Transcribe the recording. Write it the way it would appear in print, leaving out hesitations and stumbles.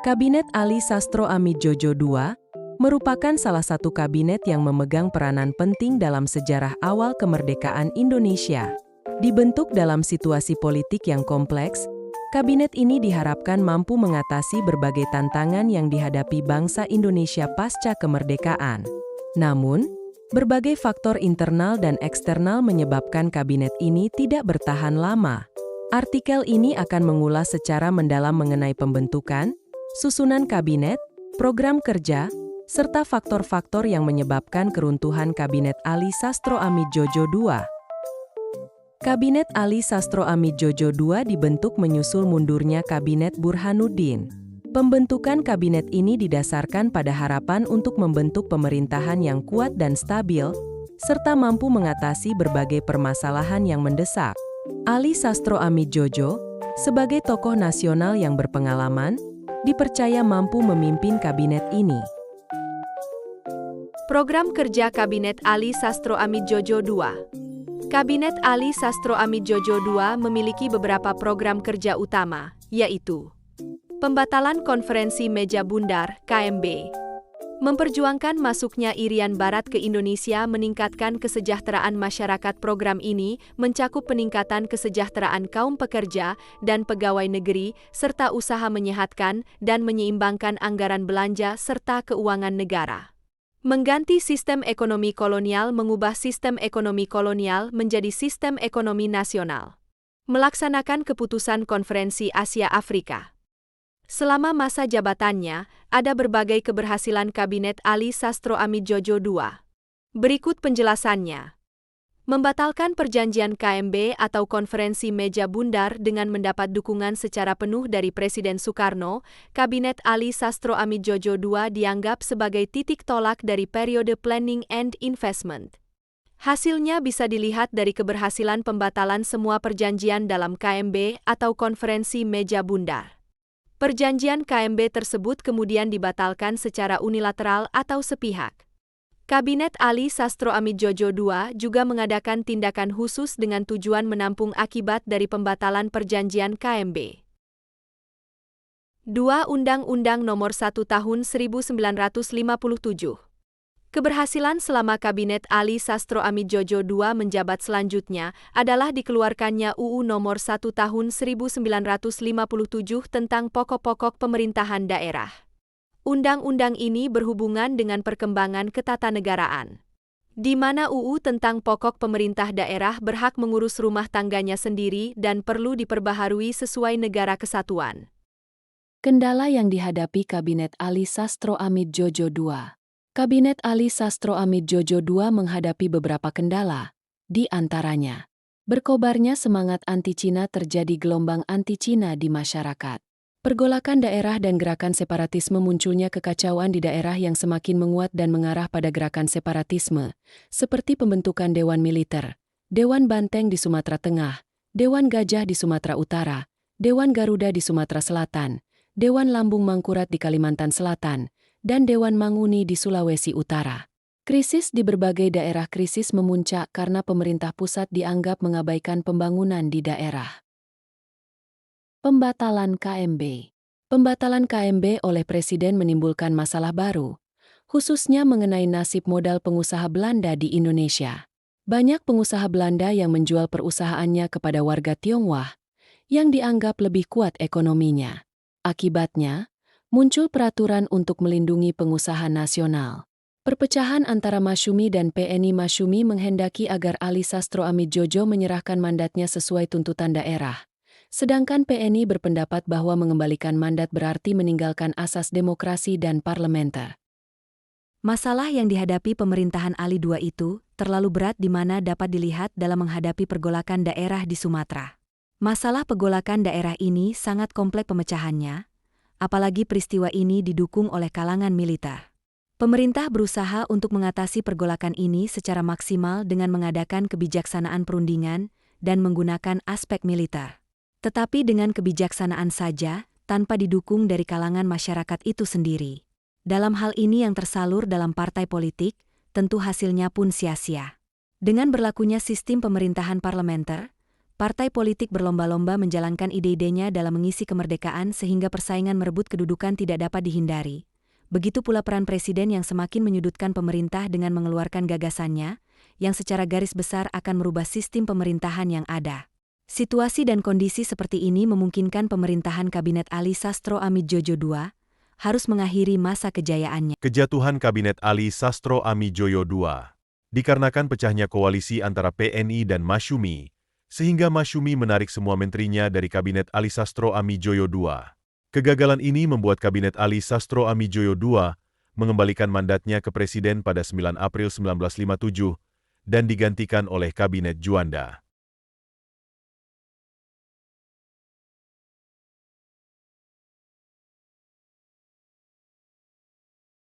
Kabinet Ali Sastro Amidjojo II merupakan salah satu kabinet yang memegang peranan penting dalam sejarah awal kemerdekaan Indonesia. Dibentuk dalam situasi politik yang kompleks, kabinet ini diharapkan mampu mengatasi berbagai tantangan yang dihadapi bangsa Indonesia pasca kemerdekaan. Namun, berbagai faktor internal dan eksternal menyebabkan kabinet ini tidak bertahan lama. Artikel ini akan mengulas secara mendalam mengenai pembentukan, susunan kabinet, program kerja, serta faktor-faktor yang menyebabkan keruntuhan Kabinet Ali Sastro Amidjojo II. Kabinet Ali Sastro Amidjojo II dibentuk menyusul mundurnya Kabinet Burhanuddin. Pembentukan kabinet ini didasarkan pada harapan untuk membentuk pemerintahan yang kuat dan stabil, serta mampu mengatasi berbagai permasalahan yang mendesak. Ali Sastro Amidjojo, sebagai tokoh nasional yang berpengalaman, dipercaya mampu memimpin kabinet ini. Program kerja Kabinet Ali Sastro Amidjojo II. Kabinet Ali Sastro Amidjojo II memiliki beberapa program kerja utama, yaitu pembatalan Konferensi Meja Bundar (KMB), memperjuangkan masuknya Irian Barat ke Indonesia, meningkatkan kesejahteraan masyarakat. Program ini mencakup peningkatan kesejahteraan kaum pekerja dan pegawai negeri, serta usaha menyehatkan dan menyeimbangkan anggaran belanja serta keuangan negara. Mengganti sistem ekonomi kolonial, mengubah sistem ekonomi kolonial menjadi sistem ekonomi nasional. Melaksanakan keputusan Konferensi Asia Afrika. Selama masa jabatannya, ada berbagai keberhasilan Kabinet Ali Sastro Amidjojo II. Berikut penjelasannya. Membatalkan perjanjian KMB atau Konferensi Meja Bundar dengan mendapat dukungan secara penuh dari Presiden Soekarno, Kabinet Ali Sastro Amidjojo II dianggap sebagai titik tolak dari periode Planning and Investment. Hasilnya bisa dilihat dari keberhasilan pembatalan semua perjanjian dalam KMB atau Konferensi Meja Bundar. Perjanjian KMB tersebut kemudian dibatalkan secara unilateral atau sepihak. Kabinet Ali Sastro Amidjojo II juga mengadakan tindakan khusus dengan tujuan menampung akibat dari pembatalan perjanjian KMB. 2. Undang-Undang Nomor 1 Tahun 1957. Keberhasilan selama Kabinet Ali Sastro Amidjojo II menjabat selanjutnya adalah dikeluarkannya UU Nomor 1 Tahun 1957 tentang pokok-pokok pemerintahan daerah. Undang-undang ini berhubungan dengan perkembangan ketatanegaraan, di mana UU tentang pokok pemerintah daerah berhak mengurus rumah tangganya sendiri dan perlu diperbaharui sesuai negara kesatuan. Kendala yang dihadapi Kabinet Ali Sastro Amidjojo II. Kabinet Ali Sastro Amidjojo II menghadapi beberapa kendala, di antaranya, berkobarnya semangat anti-Cina, terjadi gelombang anti-Cina di masyarakat. Pergolakan daerah dan gerakan separatisme, munculnya kekacauan di daerah yang semakin menguat dan mengarah pada gerakan separatisme, seperti pembentukan Dewan Militer, Dewan Banteng di Sumatera Tengah, Dewan Gajah di Sumatera Utara, Dewan Garuda di Sumatera Selatan, Dewan Lambung Mangkurat di Kalimantan Selatan, dan Dewan Manguni di Sulawesi Utara. Krisis di berbagai daerah. Krisis memuncak karena pemerintah pusat dianggap mengabaikan pembangunan di daerah. Pembatalan KMB. Pembatalan KMB oleh Presiden menimbulkan masalah baru, khususnya mengenai nasib modal pengusaha Belanda di Indonesia. Banyak pengusaha Belanda yang menjual perusahaannya kepada warga Tionghoa, yang dianggap lebih kuat ekonominya. Akibatnya, muncul peraturan untuk melindungi pengusaha nasional. Perpecahan antara Masyumi dan PNI. Masyumi menghendaki agar Ali Sastro Amidjojo menyerahkan mandatnya sesuai tuntutan daerah. Sedangkan PNI berpendapat bahwa mengembalikan mandat berarti meninggalkan asas demokrasi dan parlementer. Masalah yang dihadapi pemerintahan Ali II itu terlalu berat, di mana dapat dilihat dalam menghadapi pergolakan daerah di Sumatera. Masalah pergolakan daerah ini sangat kompleks pemecahannya, apalagi peristiwa ini didukung oleh kalangan militer. Pemerintah berusaha untuk mengatasi pergolakan ini secara maksimal dengan mengadakan kebijaksanaan perundingan dan menggunakan aspek militer. Tetapi dengan kebijaksanaan saja, tanpa didukung dari kalangan masyarakat itu sendiri. Dalam hal ini yang tersalur dalam partai politik, tentu hasilnya pun sia-sia. Dengan berlakunya sistem pemerintahan parlementer, partai politik berlomba-lomba menjalankan ide-idenya dalam mengisi kemerdekaan sehingga persaingan merebut kedudukan tidak dapat dihindari. Begitu pula peran presiden yang semakin menyudutkan pemerintah dengan mengeluarkan gagasannya, yang secara garis besar akan merubah sistem pemerintahan yang ada. Situasi dan kondisi seperti ini memungkinkan pemerintahan Kabinet Ali Sastro Amidjojo II harus mengakhiri masa kejayaannya. Kejatuhan Kabinet Ali Sastro Amidjojo II dikarenakan pecahnya koalisi antara PNI dan Masyumi, sehingga Masyumi menarik semua menterinya dari Kabinet Ali Sastro Amidjojo II. Kegagalan ini membuat Kabinet Ali Sastro Amidjojo II mengembalikan mandatnya ke Presiden pada 9 April 1957 dan digantikan oleh Kabinet Juanda.